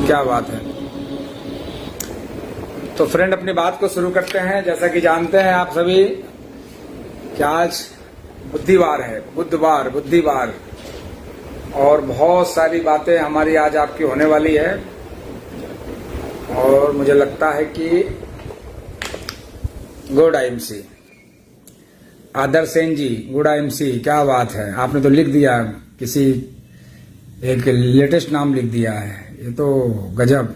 क्या बात है। तो फ्रेंड अपनी बात को शुरू करते हैं। जैसा कि जानते हैं आप सभी कि आज बुधवार है, बुधवार और बहुत सारी बातें हमारी आज आपकी होने वाली है। और मुझे लगता है कि गुड आईएमसी आदर्श सेन जी, गुड आईएमसी, क्या बात है। आपने तो लिख दिया, किसी एक लेटेस्ट नाम लिख दिया है, ये तो गजब,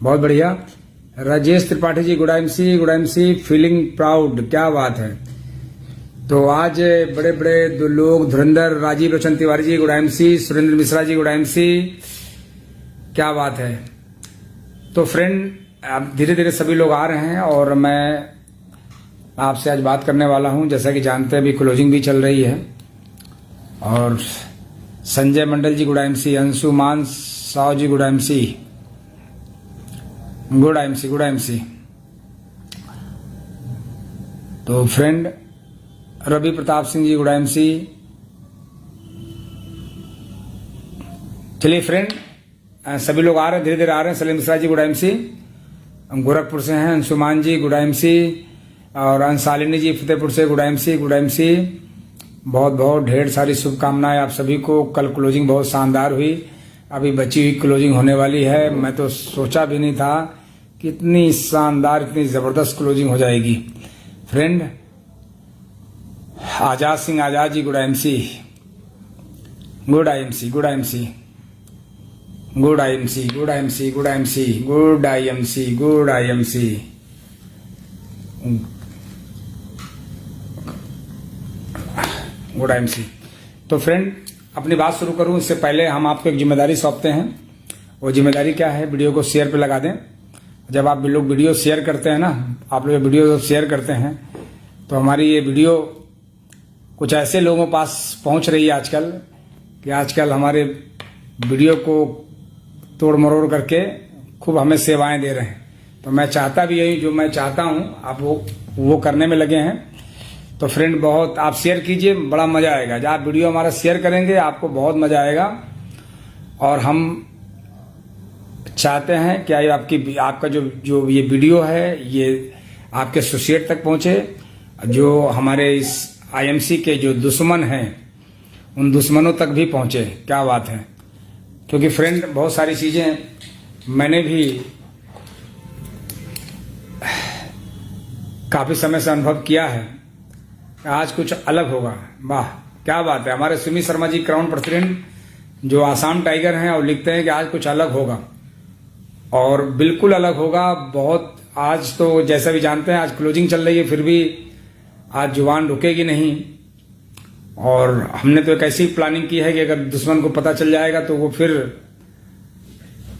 बहुत बढ़िया। Rajesh Tripathi ji, good IMC, feeling proud, क्या बात है। तो आज बड़े बड़े दो लोग, धुरंधर राजीव रोशन Tiwari ji, good IMC, Surendra Mishra ji, good IMC, क्या बात है। तो फ्रेंड अब धीरे धीरे सभी लोग आ रहे हैं और मैं आपसे आज बात करने वाला हूं। जैसा कि जानते हैं अभी क्लोजिंग भी चल रही है। और संजय मंडल जी, गुड आईएमसी, अंशुमान साव जी, गुड आईएमसी, गुड आईएमसी। तो friend Ravi Pratap Singh ji, good IMC. चलिए फ्रेंड सभी लोग आ रहे हैं, धीरे धीरे आ रहे हैं। सलीम मिश्रा जी, गुड आईएमसी, गोरखपुर से हैं। अंशुमान जी, गुड आईएमसी। और अंशालिनी जी फतेहपुर से, गुड आईएमसी। बहुत बहुत ढेर सारी शुभकामनाएं आप सभी को। कल क्लोजिंग बहुत शानदार हुई, अभी बची हुई क्लोजिंग होने वाली है। मैं तो सोचा भी नहीं था कि इतनी शानदार, इतनी जबरदस्त क्लोजिंग हो जाएगी। Friend Azad Singh Azad ji, good IMC, good IMC. तो फ्रेंड अपनी बात शुरू करूं इससे पहले हम आपको एक जिम्मेदारी सौंपते हैं। वो जिम्मेदारी क्या है, वीडियो को शेयर पे लगा दें। जब आप लोग वीडियो शेयर करते हैं ना, आप लोग वीडियो शेयर करते हैं तो हमारी ये वीडियो कुछ ऐसे लोगों के पास पहुंच रही है आजकल कि आजकल हमारे वीडियो को तोड़ मरोड़ करके खूब हमें सेवाएं दे रहे हैं। तो मैं चाहता भी यही, जो मैं चाहता हूं आप वो करने में लगे हैं। तो फ्रेंड बहुत आप शेयर कीजिए, बड़ा मजा आएगा। जब आप वीडियो हमारा शेयर करेंगे आपको बहुत मजा आएगा। और हम चाहते हैं कि आपका जो ये वीडियो है ये आपके एसोसिएट तक पहुंचे, जो हमारे इस आईएमसी के जो दुश्मन हैं उन दुश्मनों तक भी पहुंचे। क्या बात है। क्योंकि फ्रेंड बहुत सारी चीजें मैंने भी काफी समय से अनुभव किया है। आज कुछ अलग होगा, वाह क्या बात है। हमारे सुमी शर्मा जी क्राउन प्रेसिडेंट जो आसाम टाइगर हैं और लिखते हैं कि आज कुछ अलग होगा, और बिल्कुल अलग होगा। बहुत आज तो जैसा भी जानते हैं आज क्लोजिंग चल रही है, फिर भी आज जुबान रुकेगी नहीं। और हमने तो एक ऐसी प्लानिंग की है कि अगर दुश्मन को पता चल जाएगा तो वो फिर,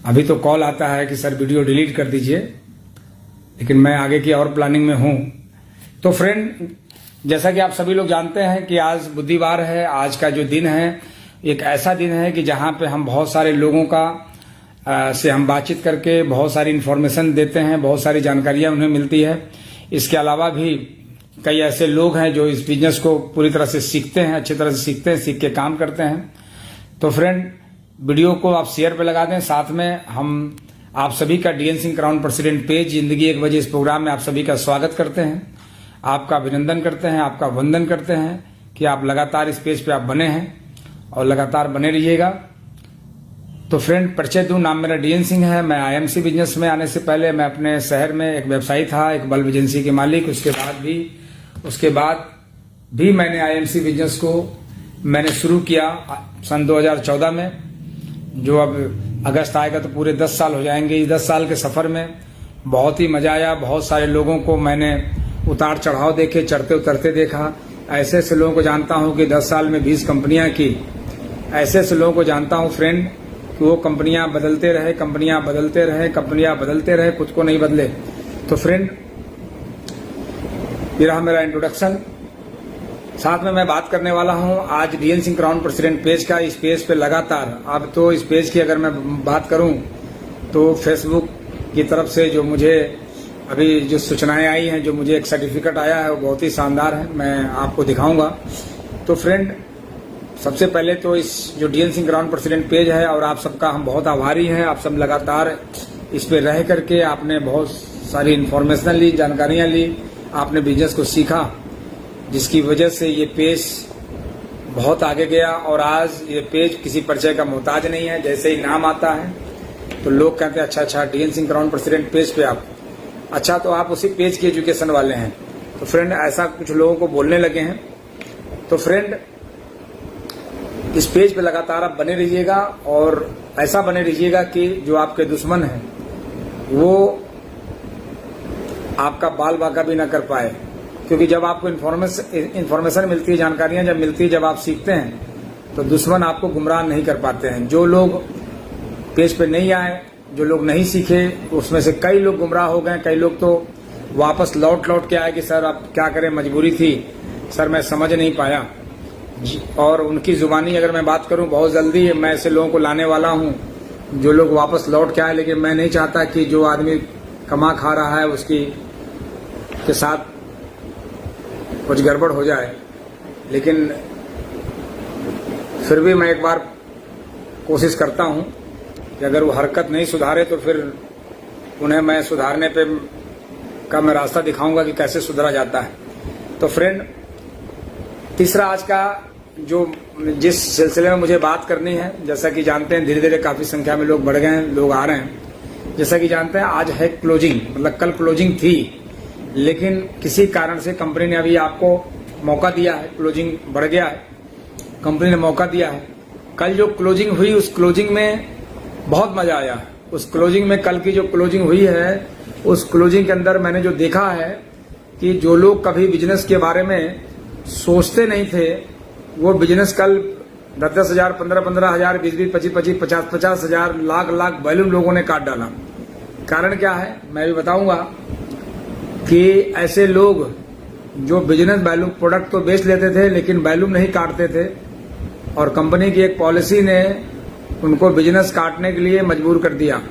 अभी तो कॉल आता है कि सर वीडियो डिलीट कर दीजिए, लेकिन मैं आगे की और प्लानिंग में हूं। तो फ्रेंड जैसा कि आप सभी लोग जानते हैं कि आज बुधवार है। आज का जो दिन है एक ऐसा दिन है कि जहां पे हम बहुत सारे लोगों का से हम बातचीत करके बहुत सारी इन्फॉर्मेशन देते हैं, बहुत सारी जानकारियां उन्हें मिलती है। इसके अलावा भी कई ऐसे लोग हैं जो इस बिजनेस को पूरी तरह से सीखते हैं, अच्छी तरह से सीखते हैं, सीख के काम करते हैं। तो फ्रेंड वीडियो को आप शेयर पे लगा दें। साथ में हम आप सभी का DN Singh crown president page जिंदगी 1 बजे इस प्रोग्राम में आप सभी का स्वागत करते हैं, आपका अभिनंदन करते हैं, आपका वंदन करते हैं कि आप लगातार इस पेज पे आप बने हैं और लगातार बने रहिएगा। तो फ्रेंड परिचय दूं, नाम मेरा डीएन सिंह है। मैं आईएमसी बिजनेस में आने से पहले मैं अपने शहर में एक व्यवसायी था, एक बल्ब एजेंसी के मालिक। उसके बाद भी मैंने आईएमसी बिजनेस को मैंने शुरू किया सन 2014 में, जो अब अगस्त आएगा तो पूरे 10 साल हो जाएंगे। इस 10 साल के सफर में बहुत ही मजा आया। बहुत सारे लोगों को मैंने उतार चढ़ाव देखे, चढ़ते उतरते देखा। ऐसे ऐसे लोगों को जानता हूं कि 10 साल में 20 कंपनियां की। ऐसे ऐसे लोगों को जानता हूं फ्रेंड कि वो कंपनियां बदलते रहे, खुद को नहीं बदले। तो फ्रेंड ये रहा मेरा इंट्रोडक्शन। साथ में मैं बात करने वाला हूं आज DN Singh crown president page का। इस पेज पे लगातार, अब तो इस पेज की अगर मैं बात करूं तो फेसबुक की तरफ से जो मुझे अभी जो सूचनाएं आई हैं, जो मुझे एक सर्टिफिकेट आया है, वो बहुत ही शानदार है। मैं आपको दिखाऊंगा। तो फ्रेंड सबसे पहले तो इस जो DN Singh ground president page है और आप सबका हम बहुत आभारी हैं। आप सब लगातार इस पे रह करके आपने बहुत सारी इन्फॉर्मेशन ली, जानकारियां ली, आपने बिजनेस को सीखा, जिसकी वजह से ये पेज बहुत आगे गया और आज ये पेज किसी परिचय का मोहताज नहीं है। जैसे ही नाम आता है तो लोग कहते हैं अच्छा DN Singh ground president page पे आप, अच्छा तो आप उसी पेज के एजुकेशन वाले हैं। तो फ्रेंड ऐसा कुछ लोगों को बोलने लगे हैं। तो फ्रेंड इस पेज पे लगातार आप बने रहिएगा और ऐसा बने रहिएगा कि जो आपके दुश्मन हैं वो आपका बाल बांका भी ना कर पाए, क्योंकि जब आपको इन्फॉर्मेशन मिलती है, जानकारियां जब मिलती है, जब आप सीखते हैं तो दुश्मन आपको गुमराह नहीं कर पाते हैं। जो लोग पेज पे नहीं आए, जो लोग नहीं सीखे, उसमें से कई लोग गुमराह हो गए। कई लोग तो वापस लौट के आए कि सर अब क्या करें, मजबूरी थी सर, मैं समझ नहीं पाया। और उनकी जुबानी अगर मैं बात करूं, बहुत जल्दी मैं ऐसे लोगों को लाने वाला हूं जो लोग वापस लौट के आए। लेकिन मैं नहीं चाहता कि जो आदमी कमा खा रहा है उसकी के साथ कुछ गड़बड़ हो जाए। लेकिन फिर भी मैं एक बार कोशिश करता हूं कि अगर वो हरकत नहीं सुधारे तो फिर उन्हें मैं सुधारने पे का मैं रास्ता दिखाऊंगा कि कैसे सुधरा जाता है। तो फ्रेंड, तीसरा आज का जो जिस सिलसिले में मुझे बात करनी है, जैसा कि जानते हैं धीरे धीरे काफी संख्या में लोग बढ़ गए हैं, लोग आ रहे हैं। जैसा कि जानते हैं आज है क्लोजिंग, मतलब कल क्लोजिंग थी, लेकिन किसी कारण से कंपनी ने अभी आपको मौका दिया है, क्लोजिंग बढ़ गया है, कंपनी ने मौका दिया है। कल जो क्लोजिंग हुई उस क्लोजिंग में बहुत मजा आया। उस क्लोजिंग में, कल की जो क्लोजिंग हुई है उस क्लोजिंग के अंदर मैंने जो देखा है कि जो लोग कभी बिजनेस के बारे में सोचते नहीं थे वो बिजनेस कल 10-10 हजार, 15-15 हजार, 20-20, 25-25, 50-50 हजार, लाख बैलून लोगों ने काट डाला। कारण क्या है मैं भी बताऊंगा कि ऐसे लोग जो बिजनेस बैलून प्रोडक्ट तो बेच लेते थे लेकिन बैलून नहीं काटते थे, और कंपनी की एक पॉलिसी ने उनको बिजनेस काटने के लिए मजबूर कर दिया।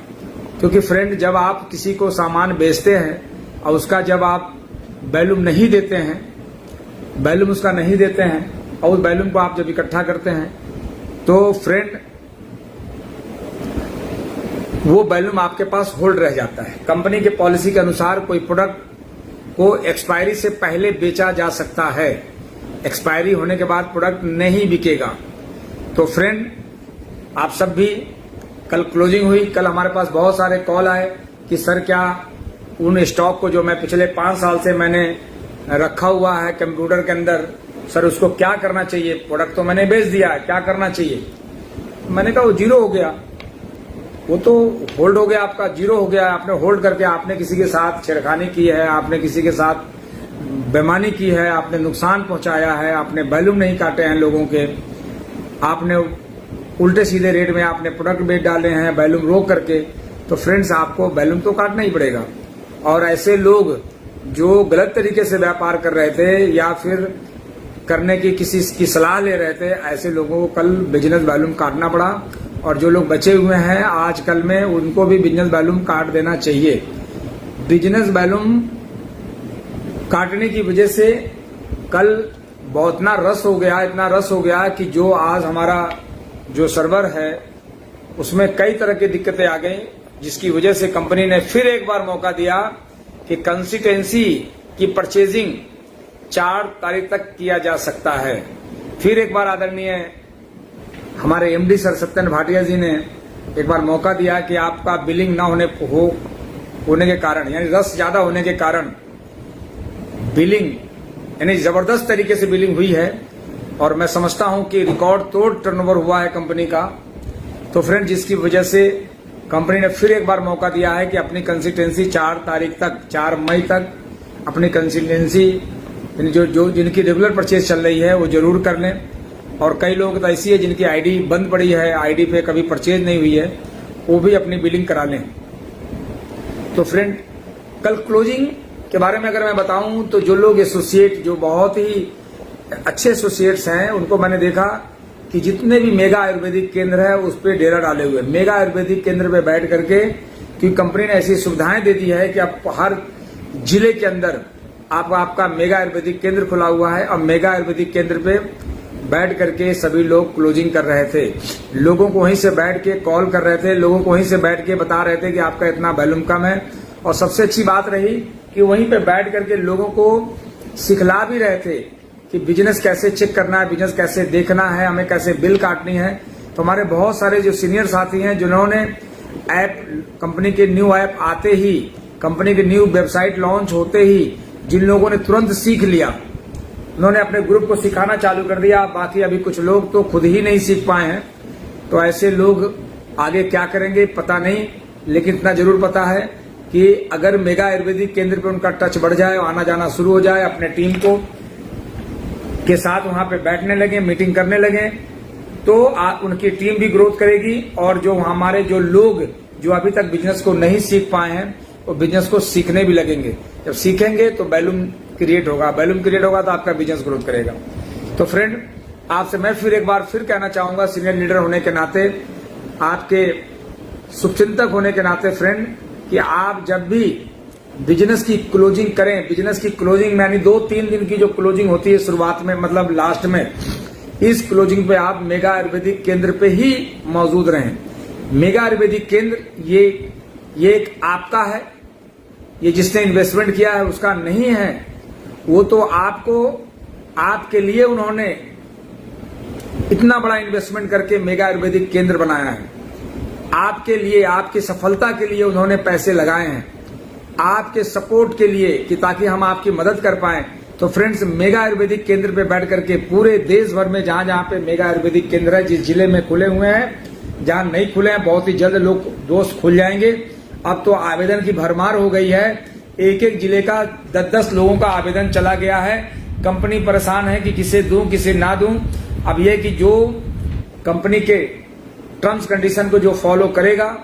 क्योंकि फ्रेंड, जब आप किसी को सामान बेचते हैं और उसका जब आप बैलून नहीं देते हैं, बैलून उसका नहीं देते हैं और उस बैलून को आप जब इकट्ठा करते हैं तो फ्रेंड वो बैलून आपके पास होल्ड रह जाता है। कंपनी के पॉलिसी के अनुसार कोई प्रोडक्ट को एक्सपायरी से पहले बेचा जा सकता है, एक्सपायरी होने के बाद प्रोडक्ट नहीं बिकेगा। तो फ्रेंड, आप सब भी, कल क्लोजिंग हुई, कल हमारे पास बहुत सारे कॉल आए कि सर क्या उन स्टॉक को जो मैं पिछले 5 साल से मैंने रखा हुआ है कंप्यूटर के अंदर, सर उसको क्या करना चाहिए, प्रोडक्ट तो मैंने बेच दिया है, क्या करना चाहिए। मैंने कहा वो जीरो हो गया, वो तो होल्ड हो गया, आपका जीरो हो गया। आपने होल्ड करके आपने किसी के साथ छेड़खानी की है, आपने किसी के साथ बेईमानी की है, आपने नुकसान पहुंचाया है, आपने बैलून नहीं काटे हैं लोगों के, आपने उल्टे सीधे रेट में आपने प्रोडक्ट बेच डाले हैं बैलून रोक करके। तो फ्रेंड्स, आपको बैलून तो काटना ही पड़ेगा। और ऐसे लोग जो गलत तरीके से व्यापार कर रहे थे या फिर करने की किसी की सलाह ले रहे थे, ऐसे लोगों को कल बिजनेस बैलून काटना पड़ा। और जो लोग बचे हुए हैं आज कल में, उनको भी बिजनेस बैलून काट देना चाहिए। बिजनेस बैलून काटने की वजह से कल बहुत इतना रस हो गया कि जो आज हमारा जो सर्वर है उसमें कई तरह की दिक्कतें आ गई, जिसकी वजह से कंपनी ने फिर एक बार मौका दिया कि कंसिस्टेंसी की परचेजिंग 4 तारीख तक किया जा सकता है। फिर एक बार आदरणीय हमारे एमडी सर सत्यन भाटिया जी ने एक बार मौका दिया कि आपका बिलिंग ना होने के कारण, यानी रस ज्यादा होने के कारण बिलिंग यानी जबरदस्त तरीके से बिलिंग हुई है, और मैं समझता हूं कि रिकॉर्ड तोड़ टर्नओवर हुआ है कंपनी का। तो फ्रेंड, जिसकी वजह से कंपनी ने फिर एक बार मौका दिया है कि अपनी कंसिस्टेंसी 4 तारीख तक, 4 मई तक अपनी कंसिस्टेंसी जो जिनकी रेगुलर परचेज चल रही है वो जरूर कर लें। और कई लोग तो ऐसी है जिनकी आईडी बंद पड़ी है, आईडी पे कभी परचेज नहीं हुई है, वो भी अपनी बिलिंग करा लें। तो फ्रेंड, कल क्लोजिंग के बारे में अगर मैं बताऊं तो जो लोग एसोसिएट, जो बहुत ही अच्छे एसोसिएट्स हैं, उनको मैंने देखा कि जितने भी मेगा आयुर्वेदिक केंद्र है उस पर डेरा डाले हुए। मेगा आयुर्वेदिक केंद्र पे बैठ करके, क्योंकि कंपनी ने ऐसी सुविधाएं दे दी है कि आप हर जिले के अंदर आपका मेगा आयुर्वेदिक केंद्र खुला हुआ है। और मेगा आयुर्वेदिक केंद्र पे बैठ करके सभी लोग क्लोजिंग कर रहे थे, लोगों को वहीं से बैठ के कॉल कर रहे थे, लोगों को वहीं से बैठ के बता रहे थे कि आपका इतना वॉल्यूम कम है। और सबसे अच्छी बात रही कि वहीं पे बैठ करके लोगों को सिखला भी रहे थे कि बिजनेस कैसे चेक करना है, बिजनेस कैसे देखना है, हमें कैसे बिल काटनी है। तो हमारे बहुत सारे जो सीनियर साथी हैं जिन्होंने ऐप, कंपनी के न्यू ऐप आते ही, कंपनी के न्यू वेबसाइट लॉन्च होते ही जिन लोगों ने तुरंत सीख लिया, उन्होंने अपने ग्रुप को सिखाना चालू कर दिया। बाकी अभी कुछ लोग तो खुद ही नहीं सीख पाए हैं। तो ऐसे लोग आगे क्या करेंगे पता नहीं, लेकिन इतना जरूर पता है कि अगर मेगा आयुर्वेदिक केंद्र पे उनका टच बढ़ जाए और आना जाना शुरू हो जाए, अपने टीम को के साथ वहां पे बैठने लगे, मीटिंग करने लगे, तो उनकी टीम भी ग्रोथ करेगी। और जो हमारे जो लोग जो अभी तक बिजनेस को नहीं सीख पाए हैं वो बिजनेस को सीखने भी लगेंगे। जब सीखेंगे तो वॉल्यूम क्रिएट होगा, वॉल्यूम क्रिएट होगा तो आपका बिजनेस ग्रोथ करेगा। तो फ्रेंड, आपसे मैं फिर एक बार फिर कहना चाहूंगा, सीनियर लीडर होने के नाते, आपके शुभचिंतक होने के नाते फ्रेंड, कि आप जब भी बिजनेस की क्लोजिंग करें, बिजनेस की क्लोजिंग यानी 2-3 दिन की जो क्लोजिंग होती है शुरुआत में, मतलब लास्ट में, इस क्लोजिंग पे आप मेगा आयुर्वेदिक केंद्र पे ही मौजूद रहें। मेगा आयुर्वेदिक केंद्र ये एक आपका है, ये जिसने इन्वेस्टमेंट किया है उसका नहीं है। वो तो आपको, आपके लिए उन्होंने इतना बड़ा इन्वेस्टमेंट करके मेगा आयुर्वेदिक केंद्र बनाया है। आपके लिए, आपकी सफलता के लिए उन्होंने पैसे लगाए हैं, आपके सपोर्ट के लिए, कि ताकि हम आपकी मदद कर पाएं। तो फ्रेंड्स, मेगा आयुर्वेदिक केंद्र पे बैठ करके पूरे देश भर में जहां जहां पे मेगा आयुर्वेदिक केंद्र है, जिस जिले में खुले हुए हैं, जहां नहीं खुले हैं बहुत ही जल्द लोग दोस्त खुल जाएंगे। अब तो आवेदन की भरमार हो गई है, एक एक जिले का 10-10 लोगों का आवेदन चला गया है। कंपनी परेशान है कि किसे दूं किसे ना दूं। अब यह कि जो कंपनी के टर्म्स कंडीशन को जो फॉलो करेगा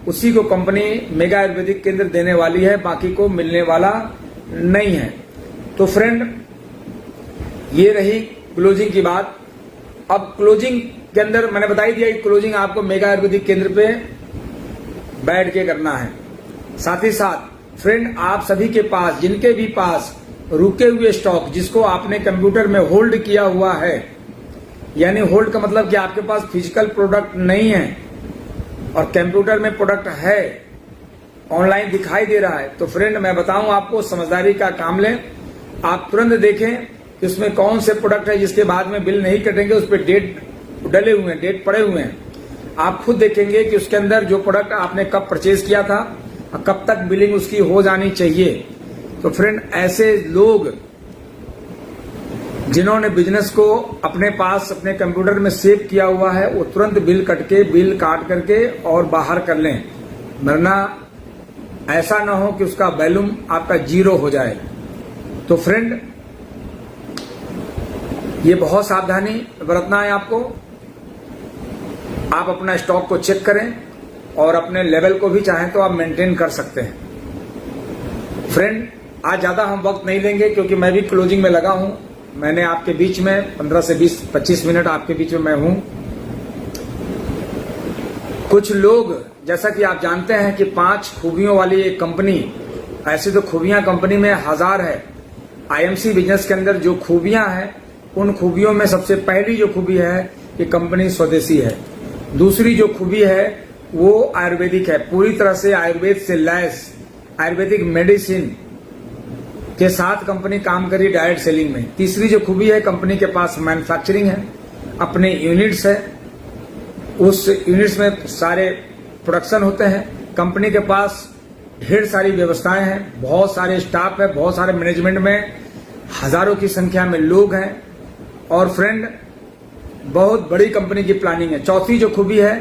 उसी को कंपनी मेगा आयुर्वेदिक केंद्र देने वाली है, बाकी को मिलने वाला नहीं है। तो फ्रेंड, ये रही क्लोजिंग की बात। अब क्लोजिंग के अंदर मैंने बता ही दिया कि क्लोजिंग आपको मेगा आयुर्वेदिक केंद्र पे बैठ के करना है। साथ ही साथ फ्रेंड, आप सभी के पास, जिनके भी पास रुके हुए स्टॉक, जिसको आपने कंप्यूटर में होल्ड किया हुआ है, यानी होल्ड का मतलब कि आपके पास फिजिकल प्रोडक्ट नहीं है और कंप्यूटर में प्रोडक्ट है, ऑनलाइन दिखाई दे रहा है, तो फ्रेंड मैं बताऊं आपको, समझदारी का काम लें। आप तुरंत देखें कि उसमें कौन से प्रोडक्ट है जिसके बाद में बिल नहीं कटेंगे, उस पर डेट डले हुए हैं, डेट पड़े हुए हैं। आप खुद देखेंगे कि उसके अंदर जो प्रोडक्ट आपने कब परचेज किया था और कब तक बिलिंग उसकी हो जानी चाहिए। तो फ्रेंड, ऐसे लोग जिन्होंने बिजनेस को अपने पास अपने कंप्यूटर में सेव किया हुआ है, वो तुरंत बिल काट करके और बाहर कर लें, वरना ऐसा ना हो कि उसका वॉल्यूम आपका 0 हो जाए। तो फ्रेंड, ये बहुत सावधानी बरतना है आपको। आप अपना स्टॉक को चेक करें और अपने लेवल को भी चाहें तो आप मेंटेन कर सकते हैं। फ्रेंड, आज ज्यादा हम वक्त नहीं लेंगे क्योंकि मैं भी क्लोजिंग में लगा हूं। मैंने आपके बीच में 15 से 20-25 मिनट आपके बीच में मैं हूं। कुछ लोग, जैसा कि आप जानते हैं कि 5 खूबियों वाली एक कंपनी, ऐसी तो खूबियां कंपनी में हजार है। आईएमसी बिजनेस के अंदर जो खूबियां हैं, उन खूबियों में सबसे पहली जो खूबी है कि कंपनी स्वदेशी है। दूसरी जो खूबी है वो आयुर्वेदिक है, पूरी तरह से आयुर्वेद से लैस, आयुर्वेदिक मेडिसिन के साथ कंपनी काम करी डायरेक्ट सेलिंग में। तीसरी जो खूबी है, कंपनी के पास मैन्युफैक्चरिंग है, अपने यूनिट्स है, उस यूनिट्स में सारे प्रोडक्शन होते हैं। कंपनी के पास ढेर सारी व्यवस्थाएं हैं, बहुत सारे स्टाफ है, बहुत सारे मैनेजमेंट में हजारों की संख्या में लोग हैं। और फ्रेंड, बहुत बड़ी कंपनी की प्लानिंग है। चौथी जो खूबी है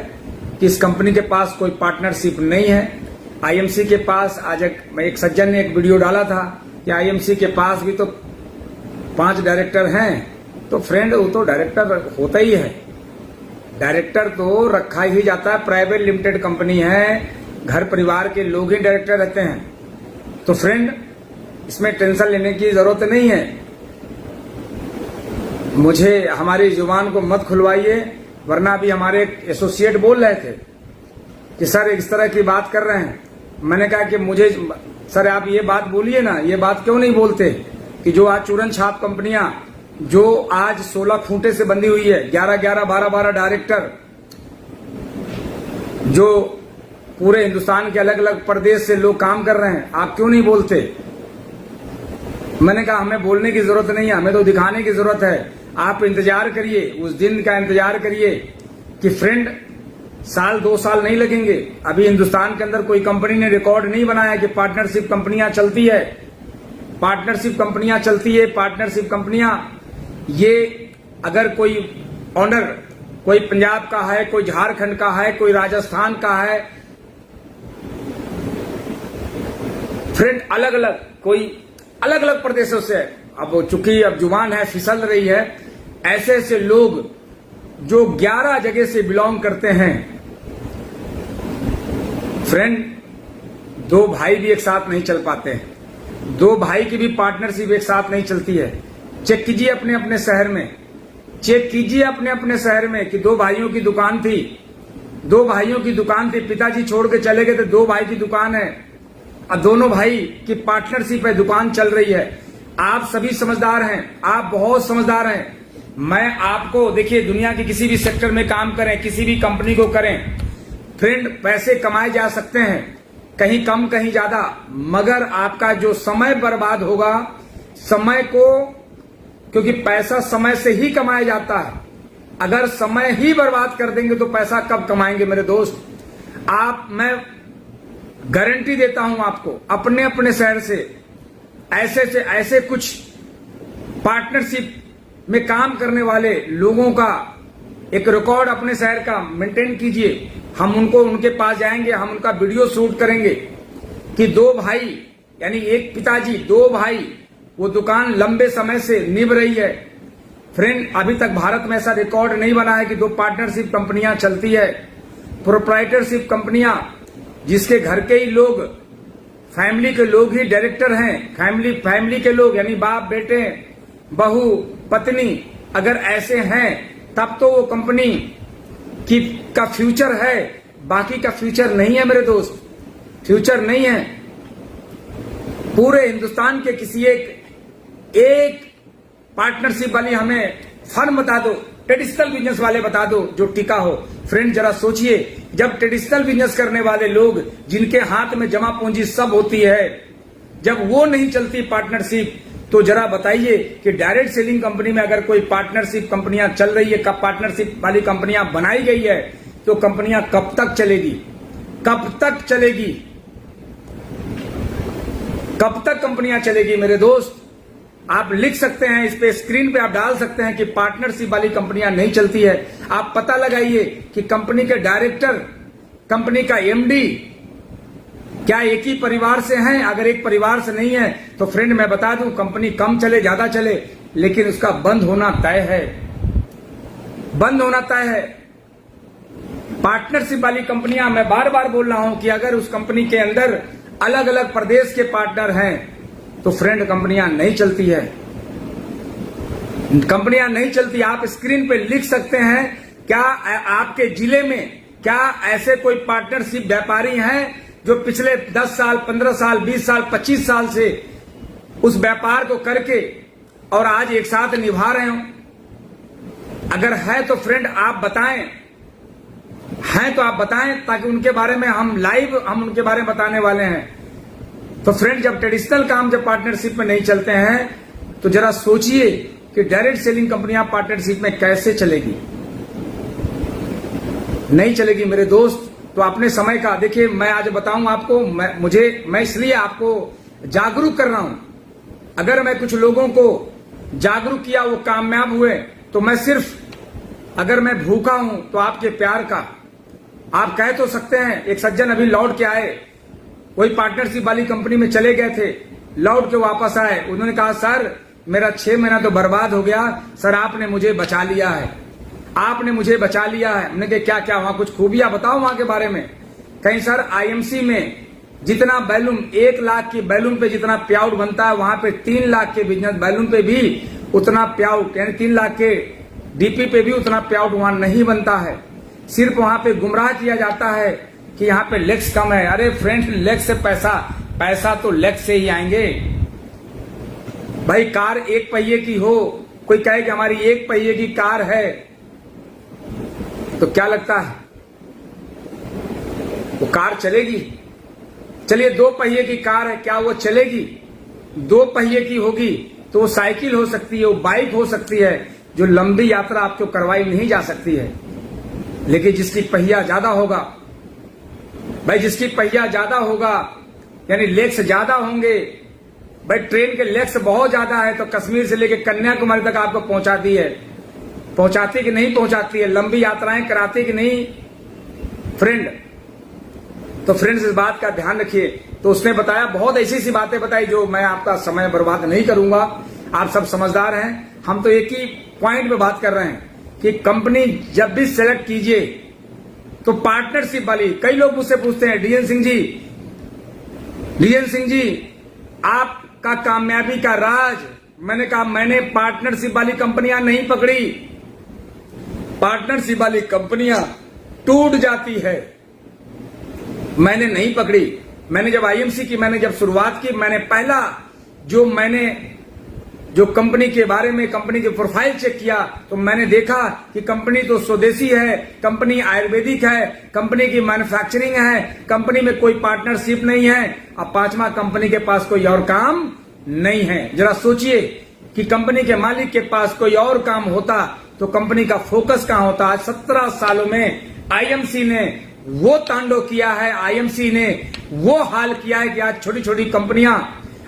कि इस कंपनी के पास कोई पार्टनरशिप नहीं है। आईएमसी के पास आज एक सज्जन ने एक वीडियो डाला था कि आईएमसी के पास भी तो 5 डायरेक्टर हैं। तो फ्रेंड, वो तो डायरेक्टर होता ही है, डायरेक्टर तो रखा ही जाता है। प्राइवेट लिमिटेड कंपनी है, घर परिवार के लोग ही डायरेक्टर रहते हैं। तो फ्रेंड, इसमें टेंशन लेने की जरूरत नहीं है। मुझे हमारी जुबान को मत खुलवाइए, वरना अभी हमारे एसोसिएट बोल रहे थे कि सर इस तरह की बात कर रहे हैं। मैंने कहा कि मुझे, सर आप ये बात बोलिए ना, ये बात क्यों नहीं बोलते कि जो आज चूरन छाप कंपनियां जो आज 16 खूंटे से बंधी हुई है, 11-11, 12-12 डायरेक्टर, जो पूरे हिंदुस्तान के अलग अलग प्रदेश से लोग काम कर रहे हैं, आप क्यों नहीं बोलते? मैंने कहा हमें बोलने की जरूरत नहीं है, हमें तो दिखाने की जरूरत है। आप इंतजार करिए, उस दिन का इंतजार करिए कि फ्रेंड 1-2 साल नहीं लगेंगे। अभी हिंदुस्तान के अंदर कोई कंपनी ने रिकॉर्ड नहीं बनाया कि पार्टनरशिप कंपनियां चलती है, पार्टनरशिप कंपनियां चलती है, पार्टनरशिप कंपनियां। ये अगर कोई ऑनर कोई पंजाब का है, कोई झारखंड का है, कोई राजस्थान का है, फ्रेंड अलग अलग, कोई अलग अलग प्रदेशों से, अब चूंकि अब जुबान है फिसल रही है, ऐसे ऐसे लोग जो 11 जगह से बिलोंग करते हैं। फ्रेंड 2 भाई भी एक साथ नहीं चल पाते हैं, 2 भाई की भी पार्टनरशिप एक साथ नहीं चलती है। चेक कीजिए अपने अपने शहर में, चेक कीजिए अपने अपने शहर में कि 2 भाइयों की दुकान थी, 2 भाइयों की दुकान थी, पिताजी छोड़ के चले गए थे, 2 भाई की दुकान है, अब दोनों भाई की पार्टनरशिप है, दुकान चल रही है। आप सभी समझदार हैं, आप बहुत समझदार हैं। मैं आपको देखिए, दुनिया के किसी भी सेक्टर में काम करें, किसी भी कंपनी को करें, फ्रेंड पैसे कमाए जा सकते हैं, कहीं कम कहीं ज्यादा, मगर आपका जो समय बर्बाद होगा, समय को, क्योंकि पैसा समय से ही कमाया जाता है। अगर समय ही बर्बाद कर देंगे तो पैसा कब कमाएंगे मेरे दोस्त? मैं गारंटी देता हूं आपको, अपने अपने शहर से ऐसे कुछ पार्टनरशिप में काम करने वाले लोगों का एक रिकॉर्ड अपने शहर का मेंटेन कीजिए। हम उनके पास जाएंगे, हम उनका वीडियो शूट करेंगे कि 2 भाई, यानी एक पिताजी, 2 भाई, वो दुकान लंबे समय से निभ रही है। फ्रेंड अभी तक भारत में ऐसा रिकॉर्ड नहीं बना है कि 2 पार्टनरशिप कंपनियां चलती है, प्रोप्राइटरशिप कंपनियां, जिसके घर के ही लोग, फैमिली के लोग ही डायरेक्टर हैं, फैमिली के लोग, यानी बाप बेटे, बहू, पत्नी, अगर ऐसे हैं तब तो वो कंपनी का फ्यूचर है, बाकी का फ्यूचर नहीं है मेरे दोस्त, फ्यूचर नहीं है। पूरे हिंदुस्तान के किसी एक पार्टनरशिप वाली हमें फर्म बता दो, ट्रेडिशनल बिजनेस वाले बता दो जो टिका हो। फ्रेंड जरा सोचिए, जब ट्रेडिशनल बिजनेस करने वाले लोग, जिनके हाथ में जमा पूंजी सब होती है, जब वो नहीं चलती पार्टनरशिप, तो जरा बताइए कि डायरेक्ट सेलिंग कंपनी में अगर कोई पार्टनरशिप कंपनियां चल रही है, कब पार्टनरशिप वाली कंपनियां बनाई गई है, तो कंपनियां कब तक चलेगी? कब तक चलेगी? कब तक कंपनियां चलेगी मेरे दोस्त? आप लिख सकते हैं, इस पे स्क्रीन पे आप डाल सकते हैं कि पार्टनरशिप वाली कंपनियां नहीं चलती है। आप पता लगाइए कि कंपनी के डायरेक्टर, कंपनी का एमडी क्या एक ही परिवार से हैं? अगर एक परिवार से नहीं है तो फ्रेंड मैं बता दूं, कंपनी कम चले ज्यादा चले, लेकिन उसका बंद होना तय है, बंद होना तय है। पार्टनरशिप वाली कंपनियां, मैं बार बार बोल रहा हूं कि अगर उस कंपनी के अंदर अलग अलग प्रदेश के पार्टनर हैं तो फ्रेंड कंपनियां नहीं चलती है, कंपनियां नहीं चलती। आप स्क्रीन पे लिख सकते हैं, क्या आपके जिले में क्या ऐसे कोई पार्टनरशिप व्यापारी हैं जो पिछले 10 साल, 15 साल, 20 साल, 25 साल से उस व्यापार को करके और आज एक साथ निभा रहे हो? अगर है तो फ्रेंड आप बताएं, हैं तो आप बताएं, ताकि उनके बारे में हम उनके बारे में बताने वाले हैं। तो फ्रेंड जब ट्रेडिशनल काम जब पार्टनरशिप में नहीं चलते हैं, तो जरा सोचिए कि डायरेक्ट सेलिंग कंपनियां पार्टनरशिप में कैसे चलेगी? नहीं चलेगी मेरे दोस्त। तो अपने समय का देखिए, मैं आज बताऊं आपको, मैं इसलिए आपको जागरूक कर रहा हूं। अगर मैं कुछ लोगों को जागरूक किया, वो कामयाब हुए, तो मैं सिर्फ, अगर मैं भूखा हूं तो आपके प्यार का। आप कह तो सकते हैं, एक सज्जन अभी लौट के आए, वही पार्टनरशिप वाली कंपनी में चले गए थे, लौट के वापस आए, उन्होंने कहा सर मेरा 6 महीना तो बर्बाद हो गया, सर आपने मुझे बचा लिया है, आपने मुझे बचा लिया है। हमने कहा क्या क्या, वहां कुछ खूबियां बताओ वहां के बारे में। कहीं सर आईएमसी में जितना बैलून, 1 लाख की बैलून पे जितना प्याउट बनता है, वहां पे 3 लाख के बिजनेस बैलून पे भी उतना प्याउट, यानी 3 लाख के डीपी पे भी उतना प्याउट वहां नहीं बनता है। सिर्फ वहां पे गुमराह किया जाता है कि यहाँ पे लेग्स कम है। अरे फ्रेंड, लेग्स से पैसा तो लेग्स से ही आएंगे भाई। कार 1 पहिए की हो कोई कहे कि हमारी एक पहिए की कार है, तो क्या लगता है वो कार चलेगी? चलिए 2 पहिए की कार है, क्या वो चलेगी? 2 पहिए की होगी तो वो साइकिल हो सकती है, वो बाइक हो सकती है, जो लंबी यात्रा आपको करवाई नहीं जा सकती है। लेकिन जिसकी पहिया ज्यादा होगा, भाई जिसकी पहिया ज्यादा होगा यानी लेग्स ज्यादा होंगे, भाई ट्रेन के लेग्स बहुत ज्यादा है तो कश्मीर से लेकर कन्याकुमारी तक आपको पहुंचाती है, पहुंचाती कि नहीं पहुंचाती है, लंबी यात्राएं कराती कि नहीं फ्रेंड। तो फ्रेंड्स इस बात का ध्यान रखिए। तो उसने बताया, बहुत ऐसी सी बातें बताई जो मैं आपका समय बर्बाद नहीं करूंगा, आप सब समझदार हैं। हम तो एक ही पॉइंट पे बात कर रहे हैं कि कंपनी जब भी सेलेक्ट कीजिए तो पार्टनरशिप वाली, कई लोग मुझसे पूछते हैं डीएन सिंह जी आपका कामयाबी का राज। मैंने कहा मैंने पार्टनरशिप वाली कंपनियां नहीं पकड़ी, पार्टनरशिप वाली कंपनियां टूट जाती है, मैंने नहीं पकड़ी। मैंने जब आईएमसी की मैंने जब शुरुआत की, मैंने पहला जो कंपनी के बारे में कंपनी की प्रोफाइल चेक किया तो मैंने देखा कि कंपनी तो स्वदेशी है, कंपनी आयुर्वेदिक है, कंपनी की मैन्युफैक्चरिंग है, कंपनी में कोई पार्टनरशिप नहीं है। अब 5वां कंपनी के पास कोई और काम नहीं है। जरा सोचिए कि कंपनी के मालिक के पास कोई और काम होता तो कंपनी का फोकस कहां होता। आज 17 सालों में आईएमसी ने वो तांडव किया है, आईएमसी ने वो हाल किया है कि आज छोटी छोटी कंपनियां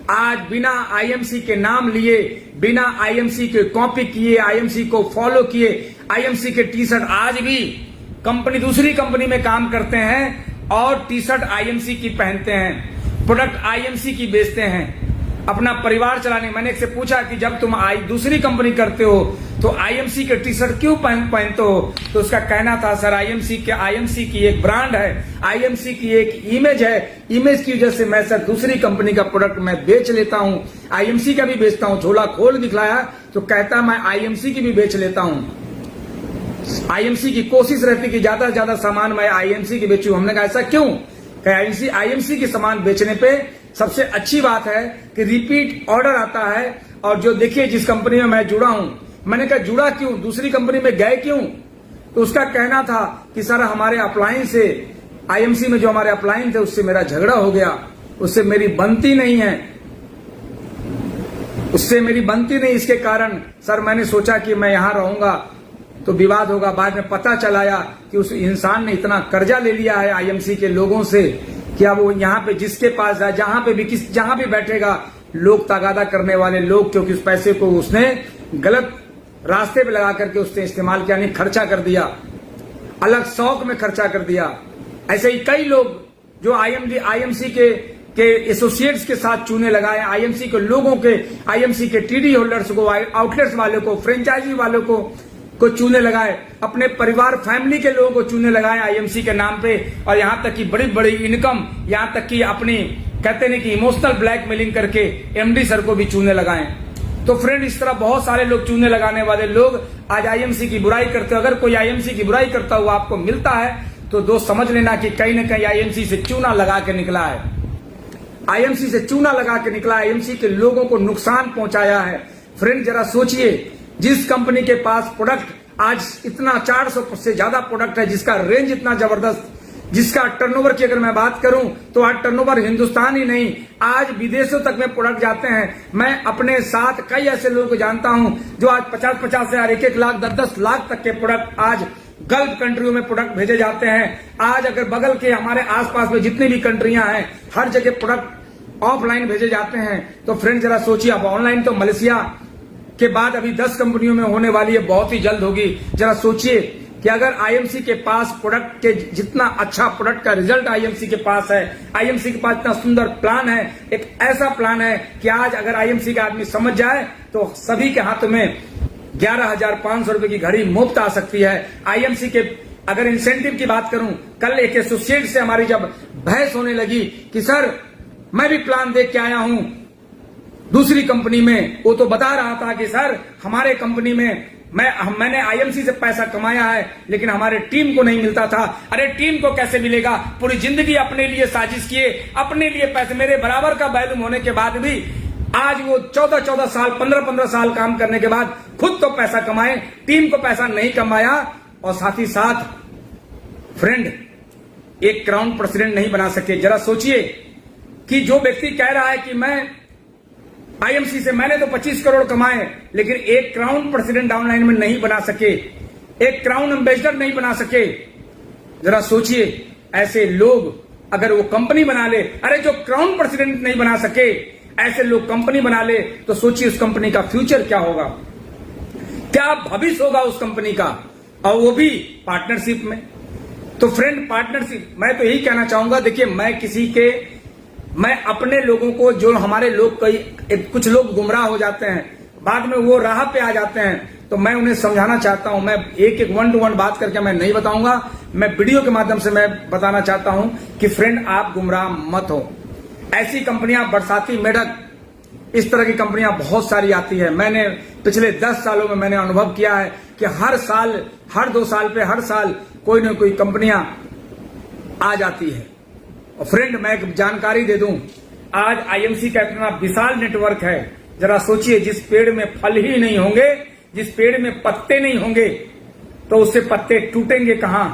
आज बिना आईएमसी के नाम लिए, बिना आईएमसी के कॉपी किए, आईएमसी को फॉलो किए, आईएमसी के टी शर्ट आज भी कंपनी दूसरी कंपनी में काम करते हैं और टी शर्ट आईएमसी की पहनते हैं, प्रोडक्ट आईएमसी की बेचते हैं अपना परिवार चलाने। मैंने एक से पूछा कि जब तुम दूसरी कंपनी करते हो तो आईएमसी के टी शर्ट क्यों पहनते हो? तो उसका कहना था सर आईएमसी की एक ब्रांड है, आईएमसी की एक इमेज है, इमेज की वजह से मैं सर दूसरी कंपनी का प्रोडक्ट मैं बेच लेता हूं, आईएमसी का भी बेचता हूं। झोला खोल दिखलाया तो कहता मैं आईएमसी की भी बेच लेता हूं। आईएमसी की कोशिश रहती कि ज्यादा से ज्यादा सामान मैं आईएमसी की बेचूं। हमने कहा ऐसा क्यों? आईएमसी के सामान बेचने पे सबसे अच्छी बात है कि रिपीट ऑर्डर आता है। और जो देखिए जिस कंपनी में मैं जुड़ा हूं, मैंने कहा जुड़ा क्यों, दूसरी कंपनी में गए क्यों? तो उसका कहना था कि सर हमारे अप्लायंस से आईएमसी में जो हमारे अप्लायंस थे उससे मेरा झगड़ा हो गया, उससे मेरी बनती नहीं है, उससे मेरी बनती नहीं, इसके कारण सर मैंने सोचा कि मैं यहां रहूंगा तो विवाद होगा। बाद में पता चलाया कि उस इंसान ने इतना कर्जा ले लिया है आईएमसी के लोगों से कि अब वो यहाँ पे जिसके पास जाए, जहां भी बैठेगा लोग तगादा करने वाले लोग, क्योंकि उस पैसे को उसने गलत रास्ते पे लगा करके उसने इस्तेमाल किया, नहीं खर्चा कर दिया, अलग शौक में खर्चा कर दिया। ऐसे ही कई लोग जो आईएमसी के एसोसिएट्स के साथ चूने लगाए, आईएमसी के लोगों के, आईएमसी के टीडी होल्डर्स को, आउटलेट्स वालों को, फ्रेंचाइजी वालों को चूने लगाए, अपने परिवार फैमिली के लोगों को चूने लगाए आईएमसी के नाम पे। और यहां तक कि बड़ी बड़ी इनकम, यहां तक कि अपनी कहते नहीं कि इमोशनल ब्लैकमेलिंग करके एमडी सर को भी चूने लगाए। तो फ्रेंड इस तरह बहुत सारे लोग चूने लगाने वाले लोग आज आईएमसी की बुराई करते हो। अगर कोई आईएमसी की बुराई करता हुआ आपको मिलता है तो दोस्त समझ लेना कि कहीं ना कहीं आईएमसी से चूना लगा के निकला है, आईएमसी से चूना लगा के निकला, आईएमसी के लोगों को नुकसान पहुंचाया है। फ्रेंड जरा सोचिए, जिस कंपनी के पास प्रोडक्ट आज इतना 400 से ज्यादा प्रोडक्ट है, जिसका रेंज इतना जबरदस्त, जिसका टर्नओवर की अगर मैं बात करूं तो आज टर्नओवर हिंदुस्तान ही नहीं, आज विदेशों तक में प्रोडक्ट जाते हैं। मैं अपने साथ कई ऐसे लोगों को जानता हूं जो आज 50-50 हजार, 1-1 लाख, 10-10 लाख तक के प्रोडक्ट आज गल्फ कंट्रियों में प्रोडक्ट भेजे जाते हैं। आज अगर बगल के हमारे आसपास में जितनी भी कंट्रियां हैं हर जगह प्रोडक्ट ऑफलाइन भेजे जाते हैं। तो फ्रेंड जरा सोचिए, अब ऑनलाइन तो मलेशिया के बाद अभी 10 कंपनियों में होने वाली है, बहुत ही जल्द होगी। जरा सोचिए कि अगर आईएमसी के पास प्रोडक्ट के जितना अच्छा प्रोडक्ट का रिजल्ट आईएमसी के पास है, आईएमसी के पास इतना सुंदर प्लान है, एक ऐसा प्लान है कि आज अगर आईएमसी का आदमी समझ जाए तो सभी के हाथों में 11,500 रुपए की घड़ी मुफ्त आ सकती है। आईएमसी के अगर इंसेंटिव की बात करूं, कल एक एसोसिएट से हमारी जब बहस होने लगी कि सर मैं भी प्लान देख के आया हूं दूसरी कंपनी में, वो तो बता रहा था कि सर हमारे कंपनी में मैंने आईएमसी से पैसा कमाया है लेकिन हमारे टीम को नहीं मिलता था। अरे टीम को कैसे मिलेगा? पूरी जिंदगी अपने लिए साजिश किए, अपने लिए पैसे, मेरे बराबर का वैल्यूम होने के बाद भी आज वो 14-14 साल, 15-15 साल काम करने के बाद खुद तो पैसा कमाए, टीम को पैसा नहीं कमाया, और साथ ही साथ फ्रेंड एक क्राउन प्रेसिडेंट नहीं बना सके। जरा सोचिए कि जो व्यक्ति कह रहा है कि मैं आईएमसी से मैंने तो 25 करोड़ कमाए, लेकिन एक क्राउन प्रेसिडेंट डाउनलाइन में नहीं बना सके, एक क्राउन एम्बेसडर नहीं बना सके। जरा सोचिए, ऐसे लोग अगर वो कंपनी बना ले, अरे जो क्राउन प्रेसिडेंट नहीं बना सके ऐसे लोग कंपनी बना ले, तो सोचिए उस कंपनी का फ्यूचर क्या होगा, क्या भविष्य होगा उस कंपनी का, और वो भी पार्टनरशिप में। तो फ्रेंड पार्टनरशिप, मैं तो यही कहना चाहूंगा, देखिए मैं अपने लोगों को, जो हमारे लोग कुछ लोग गुमराह हो जाते हैं, बाद में वो राह पे आ जाते हैं, तो मैं उन्हें समझाना चाहता हूं। मैं एक एक 1 to 1 बात करके मैं नहीं बताऊंगा, मैं वीडियो के माध्यम से मैं बताना चाहता हूं कि फ्रेंड आप गुमराह मत हो। ऐसी कंपनियां, बरसाती मेढक, इस तरह की कंपनियां बहुत सारी आती है। मैंने पिछले 10 सालों में मैंने अनुभव किया है कि हर साल, हर 2 साल पे, हर साल कोई न कोई कंपनियां आ जाती है। और फ्रेंड मैं एक जानकारी दे दूं, आज आईएमसी का इतना विशाल नेटवर्क है, जरा सोचिए, जिस पेड़ में फल ही नहीं होंगे, जिस पेड़ में पत्ते नहीं होंगे, तो उससे पत्ते टूटेंगे कहां।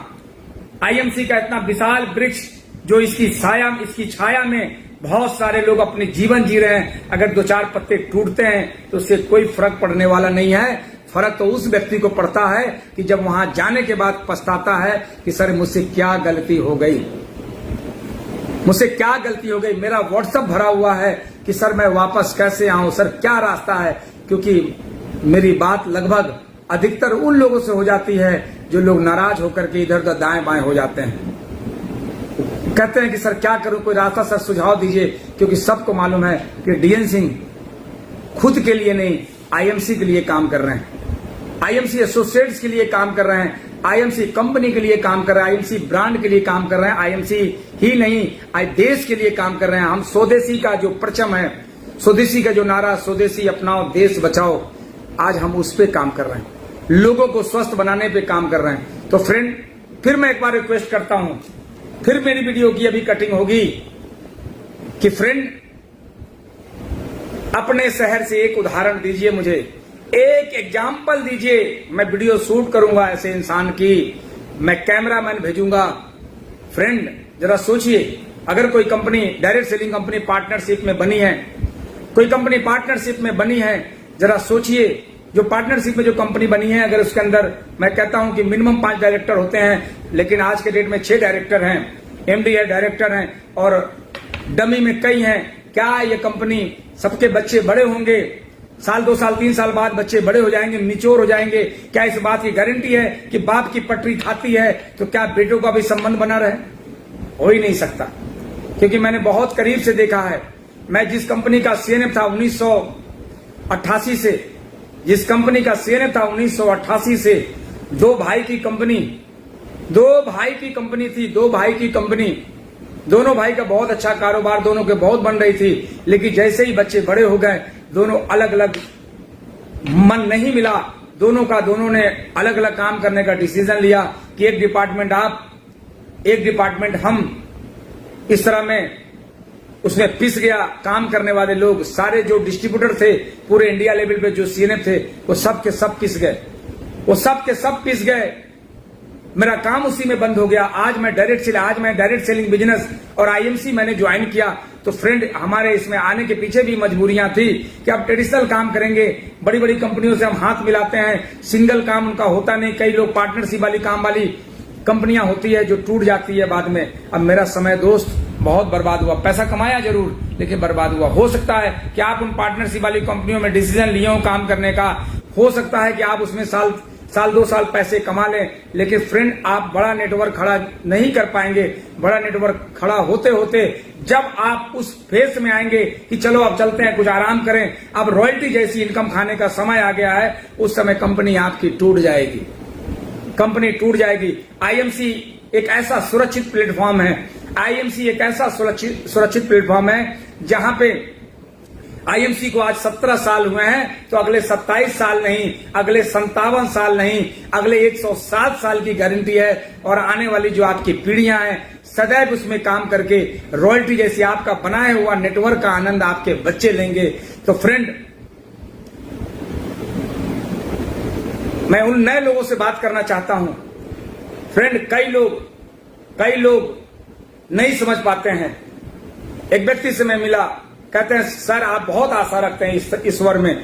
आईएमसी का इतना विशाल वृक्ष, जो इसकी छाया में बहुत सारे लोग अपने जीवन जी रहे हैं, अगर 2-4 पत्ते टूटते हैं तो उससे कोई फर्क पड़ने वाला नहीं है। फर्क तो उस व्यक्ति को पड़ता है कि जब वहां जाने के बाद पछताता है कि सर मुझसे क्या गलती हो गई, मुझसे क्या गलती हो गई। मेरा व्हाट्सएप भरा हुआ है कि सर मैं वापस कैसे आऊं, सर क्या रास्ता है, क्योंकि मेरी बात लगभग अधिकतर उन लोगों से हो जाती है जो लोग नाराज होकर के इधर उधर दाएं बाएं हो जाते हैं, कहते हैं कि सर क्या करूं, कोई रास्ता सर सुझाव दीजिए। क्योंकि सबको मालूम है कि डीएन सिंह खुद के लिए नहीं, आईएमसी के लिए काम कर रहे हैं, आईएमसी एसोसिएट्स के लिए काम कर रहे हैं, आईएमसी कंपनी के लिए काम कर रहे हैं, आईएमसी ब्रांड के लिए काम कर रहे हैं, आईएमसी ही नहीं देश के लिए काम कर रहे हैं। हम स्वदेशी का जो परचम है, स्वदेशी का जो नारा, स्वदेशी अपनाओ देश बचाओ, आज हम उस पे काम कर रहे हैं, लोगों को स्वस्थ बनाने पे काम कर रहे हैं। तो फ्रेंड फिर मैं एक बार रिक्वेस्ट करता हूं, फिर मेरी वीडियो की अभी कटिंग होगी कि फ्रेंड अपने शहर से एक उदाहरण दीजिए, मुझे एक एग्जाम्पल दीजिए। मैं वीडियो शूट करूंगा ऐसे इंसान की, मैं कैमरामैन भेजूंगा। फ्रेंड जरा सोचिए, अगर कोई company, direct selling company partnership में बनी है, कोई कंपनी पार्टनरशिप में बनी है, जरा सोचिए जो पार्टनरशिप में जो कंपनी बनी है, अगर उसके अंदर मैं कहता हूं कि मिनिमम 5 डायरेक्टर होते हैं, लेकिन आज के डेट में 6 डायरेक्टर हैं, एमडी है, डायरेक्टर हैं, और डमी में कई हैं। क्या ये कंपनी, सबके बच्चे बड़े होंगे, साल 2 साल 3 साल बाद बच्चे बड़े हो जाएंगे, निचोर हो जाएंगे, क्या इस बात की गारंटी है कि बाप की पटरी खाती है तो क्या बेटों का भी संबंध बना रहे? हो ही नहीं सकता, क्योंकि मैंने बहुत करीब से देखा है। मैं जिस कंपनी का सीएनएफ था 1988 से, जिस कंपनी का सीएनएफ था 1988 से, 2 भाई की कंपनी थी, 2 भाई की कंपनी, दोनों भाई का बहुत अच्छा कारोबार दोनों के बहुत बन रही थी, लेकिन जैसे ही बच्चे बड़े हो गए, दोनों अलग अलग, मन नहीं मिला दोनों ने अलग अलग काम करने का डिसीजन लिया कि एक डिपार्टमेंट आप, एक डिपार्टमेंट हम, इस तरह में उसमें पिस गया। काम करने वाले लोग सारे जो डिस्ट्रीब्यूटर थे पूरे इंडिया लेवल पे, जो सीएनएफ थे, वो सब के सब पिस गए, वो सब के सब पिस गए। मेरा काम उसी में बंद हो गया। आज मैं डायरेक्ट सेलिंग बिजनेस और आईएमसी मैंने ज्वाइन किया। तो फ्रेंड हमारे इसमें आने के पीछे भी मजबूरियां थी कि आप ट्रेडिशनल काम करेंगे, बड़ी बड़ी कंपनियों से हम हाथ मिलाते हैं, सिंगल काम उनका होता नहीं, कई लोग पार्टनरशिप वाली काम वाली कंपनियां होती है जो टूट जाती है बाद में। अब मेरा समय दोस्त बहुत बर्बाद हुआ, पैसा कमाया जरूर लेकिन बर्बाद हुआ। हो सकता है कि आप उन पार्टनरशिप वाली कंपनियों में डिसीजन लिए हो काम करने का, हो सकता है कि आप उसमें साल 2 साल पैसे कमा लें, लेकिन फ्रेंड आप बड़ा नेटवर्क खड़ा नहीं कर पाएंगे। बड़ा नेटवर्क खड़ा होते होते जब आप उस फेस में आएंगे कि चलो अब चलते हैं, कुछ आराम करें, अब रॉयल्टी जैसी इनकम खाने का समय आ गया है, उस समय कंपनी आपकी टूट जाएगी, कंपनी टूट जाएगी। आईएमसी एक ऐसा सुरक्षित प्लेटफॉर्म है, आईएमसी एक ऐसा सुरक्षित प्लेटफॉर्म है जहां पे आईएमसी को आज 17 साल हुए हैं, तो अगले 27 साल नहीं, अगले 57 साल नहीं, अगले 107 साल की गारंटी है। और आने वाली जो आपकी पीढ़ियां हैं सदैव उसमें काम करके रॉयल्टी जैसी आपका बनाया हुआ नेटवर्क का आनंद आपके बच्चे लेंगे। तो फ्रेंड मैं उन नए लोगों से बात करना चाहता हूं। फ्रेंड, कई लोग नहीं समझ पाते हैं। एक व्यक्ति से मैं मिला, कहते हैं सर आप बहुत आशा रखते हैं ईश्वर में,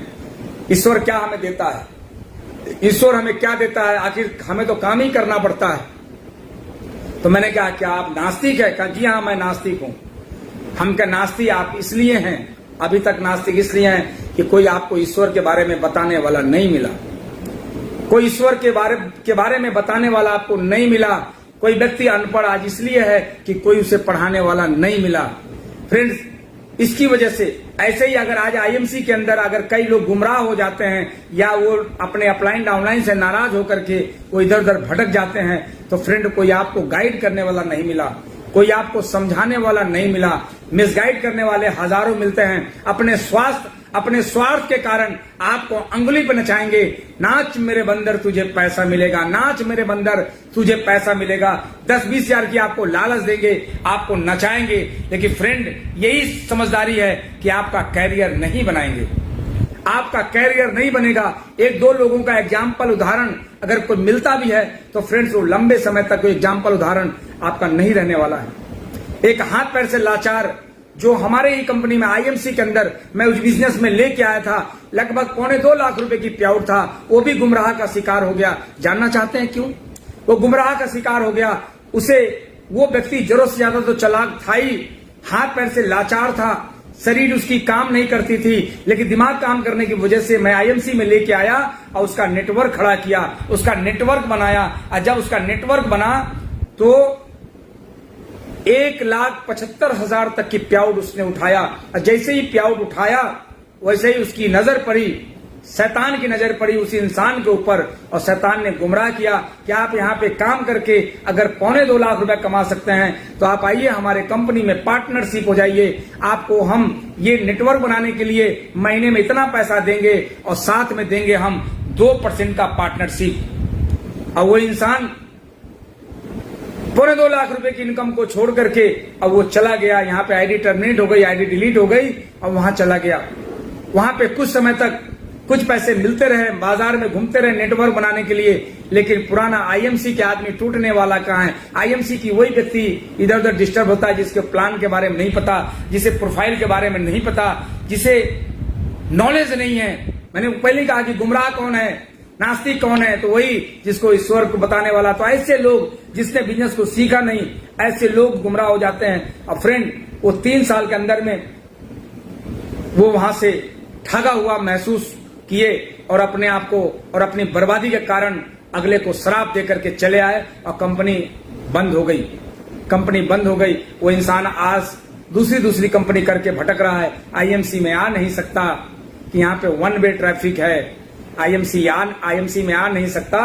ईश्वर क्या हमें देता है, ईश्वर हमें क्या देता है, आखिर हमें तो काम ही करना पड़ता है। तो मैंने कहा क्या आप नास्तिक है? कहा जी हाँ मैं नास्तिक हूं। हम क्या नास्तिक आप इसलिए हैं, अभी तक नास्तिक इसलिए हैं कि कोई आपको ईश्वर के बारे में बताने वाला नहीं मिला, कोई ईश्वर के बारे में बताने वाला आपको नहीं मिला। कोई व्यक्ति अनपढ़ आज इसलिए है कि कोई उसे पढ़ाने वाला नहीं मिला। फ्रेंड्स, इसकी वजह से ऐसे ही अगर आज आईएमसी के अंदर अगर कई लोग गुमराह हो जाते हैं या वो अपने अपलाइन डाउनलाइन से नाराज होकर के वो इधर उधर भटक जाते हैं, तो फ्रेंड कोई आपको गाइड करने वाला नहीं मिला, कोई आपको समझाने वाला नहीं मिला। मिसगाइड करने वाले हजारों मिलते हैं। अपने स्वार्थ के कारण आपको अंगुली पर नचाएंगे, नाच मेरे बंदर तुझे पैसा मिलेगा, नाच मेरे बंदर तुझे पैसा मिलेगा। 10-20 हजार की आपको लालच देंगे, आपको नचाएंगे। लेकिन फ्रेंड, यही समझदारी है कि आपका कैरियर नहीं बनाएंगे, आपका कैरियर नहीं बनेगा। 1-2 लोगों का एग्जाम्पल उदाहरण अगर कोई मिलता भी है तो फ्रेंड्स वो लंबे समय तक कोई एग्जाम्पल उदाहरण आपका नहीं रहने वाला है। एक हाथ पैर से लाचार जो हमारे ही कंपनी में आईएमसी के अंदर मैं उस बिजनेस में लेके आया था, लगभग 2.25 लाख रुपए की पेआउट था, वो भी गुमराह का शिकार हो गया। जानना चाहते हैं क्यों वो गुमराह का शिकार हो गया? वो व्यक्ति जरूरत से ज्यादा तो चालाक था ही, हाथ पैर से लाचार था, शरीर उसकी काम नहीं करती थी, लेकिन दिमाग काम करने की वजह से मैं आईएमसी में लेके आया और उसका नेटवर्क खड़ा किया, उसका नेटवर्क बनाया। और जब उसका नेटवर्क बना तो 1,75,000 तक की पेआउट उसने उठाया। और जैसे ही पेआउट उठाया वैसे ही उसकी नजर पड़ी, शैतान की नजर पड़ी उस इंसान के ऊपर, और शैतान ने गुमराह किया कि आप यहाँ पे काम करके अगर 2.25 लाख रुपए कमा सकते हैं तो आप आइए हमारे कंपनी में पार्टनरशिप हो जाइए, आपको हम ये नेटवर्क बनाने के लिए महीने में इतना पैसा देंगे और साथ में देंगे हम 2% का पार्टनरशिप। और वो इंसान 2.25 लाख रुपए की इनकम को छोड़ करके अब वो चला गया, यहाँ पे आईडी टर्मिनेट हो गई, आईडी डिलीट हो गई और वहां चला गया। वहां पे कुछ समय तक कुछ पैसे मिलते रहे, बाजार में घूमते रहे नेटवर्क बनाने के लिए, लेकिन पुराना आईएमसी के आदमी टूटने वाला कहाँ है? आईएमसी की वही व्यक्ति इधर उधर डिस्टर्ब होता है जिसके प्लान के बारे में नहीं पता, जिसे प्रोफाइल के बारे में नहीं पता, जिसे नॉलेज नहीं है। मैंने पहले कहा कि गुमराह कौन है, नास्तिक कौन है? तो वही जिसको ईश्वर को बताने वाला। तो ऐसे लोग जिसने बिजनेस को सीखा नहीं, ऐसे लोग गुमराह हो जाते हैं। और फ्रेंड, वो 3 साल के अंदर में वो वहां से ठगा हुआ महसूस किए और अपने आप को और अपनी बर्बादी के कारण अगले को श्राप देकर के चले आए और कंपनी बंद हो गई। कंपनी बंद हो गई। वो इंसान आज दूसरी कंपनी करके भटक रहा है, आईएमसी में आ नहीं सकता कि यहाँ पे 1 वे ट्रैफिक है, आईएमसी में आ नहीं सकता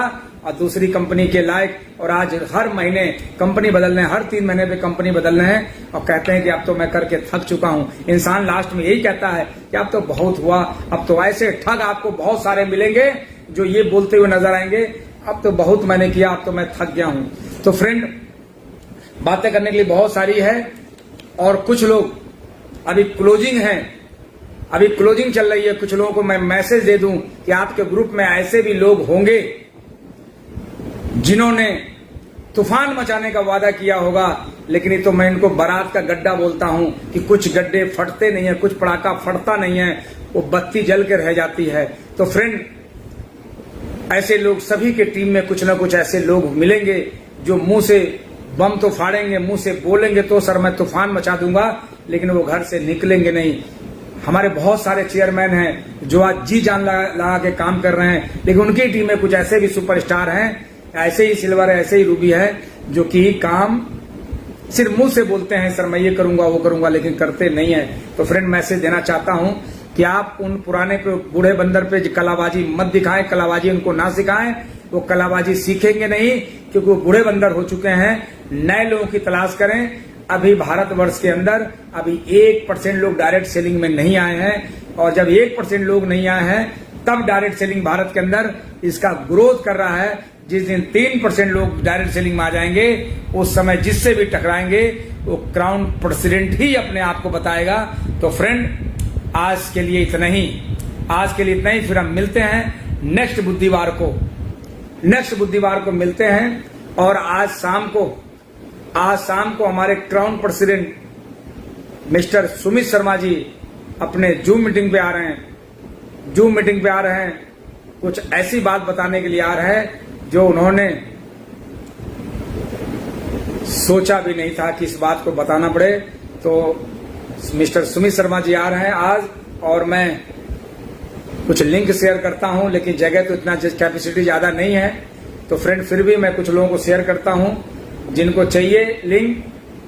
और दूसरी कंपनी के लायक। और आज हर महीने कंपनी बदलने, हर 3 महीने पे कंपनी बदलने हैं और कहते हैं कि अब तो मैं करके थक चुका हूं। इंसान लास्ट में यही कहता है कि अब तो बहुत हुआ, अब तो ऐसे ठग आपको बहुत सारे मिलेंगे जो ये बोलते हुए नजर आएंगे, अब तो बहुत मैंने किया, अब तो मैं थक गया हूं। तो फ्रेंड, बातें करने के लिए बहुत सारी है और कुछ लोग अभी क्लोजिंग है, अभी क्लोजिंग चल रही है। कुछ लोगों को मैं मैसेज दे दूं कि आपके ग्रुप में ऐसे भी लोग होंगे जिन्होंने तूफान मचाने का वादा किया होगा, लेकिन ये तो मैं इनको बारात का गड्ढा बोलता हूं कि कुछ गड्ढे फटते नहीं है, कुछ पड़ाका फटता नहीं है, वो बत्ती जल के रह जाती है। तो फ्रेंड, ऐसे लोग सभी के टीम में कुछ ना कुछ ऐसे लोग मिलेंगे जो मुंह से बम तो फाड़ेंगे, मुंह से बोलेंगे तो सर मैं तूफान मचा दूंगा, लेकिन वो घर से निकलेंगे नहीं। हमारे बहुत सारे चेयरमैन हैं जो आज जी जान लगा के काम कर रहे हैं, लेकिन उनकी टीम में कुछ ऐसे भी सुपरस्टार हैं, ऐसे ही सिल्वर है, ऐसे ही रूबी है, जो कि काम सिर्फ मुंह से बोलते हैं सर मैं ये करूंगा वो करूंगा, लेकिन करते नहीं है। तो फ्रेंड, मैसेज देना चाहता हूं कि आप उन पुराने पे बूढ़े बंदर पे कलाबाजी मत दिखाएं, कलाबाजी उनको ना सिखाएं, वो कलाबाजी सीखेंगे नहीं क्योंकि वो बूढ़े बंदर हो चुके हैं। नए लोगों की तलाश करें। अभी भारतवर्ष के अंदर अभी 1% लोग डायरेक्ट सेलिंग में नहीं आए हैं, और जब 1% लोग नहीं आए हैं तब डायरेक्ट सेलिंग भारत के अंदर इसका ग्रोथ कर रहा है। जिस दिन 3% लोग डायरेक्ट सेलिंग में आ जाएंगे, उस समय जिससे भी टकराएंगे वो क्राउन प्रेसिडेंट ही अपने आप को बताएगा। तो फ्रेंड, आज के लिए इतना ही, फिर हम मिलते हैं नेक्स्ट बुधवार को नेक्स्ट बुधवार को मिलते हैं। और आज शाम को हमारे crown president mister Sumit Sharma ji अपने जूम मीटिंग पे आ रहे हैं। कुछ ऐसी बात बताने के लिए आ रहे हैं जो उन्होंने सोचा भी नहीं था कि इस बात को बताना पड़े। तो मिस्टर सुमित शर्मा जी आ रहे हैं आज, और मैं कुछ लिंक शेयर करता हूं, लेकिन जगह तो इतना कैपेसिटी ज्यादा नहीं है। तो फ्रेंड फिर भी मैं कुछ लोगों को शेयर करता हूं। जिनको चाहिए लिंक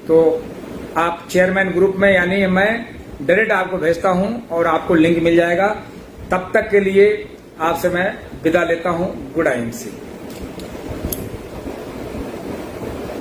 तो आप चेयरमैन ग्रुप में, यानी मैं डायरेक्ट आपको भेजता हूं और आपको लिंक मिल जाएगा। तब तक के लिए आपसे मैं विदा लेता हूं। Good IMC।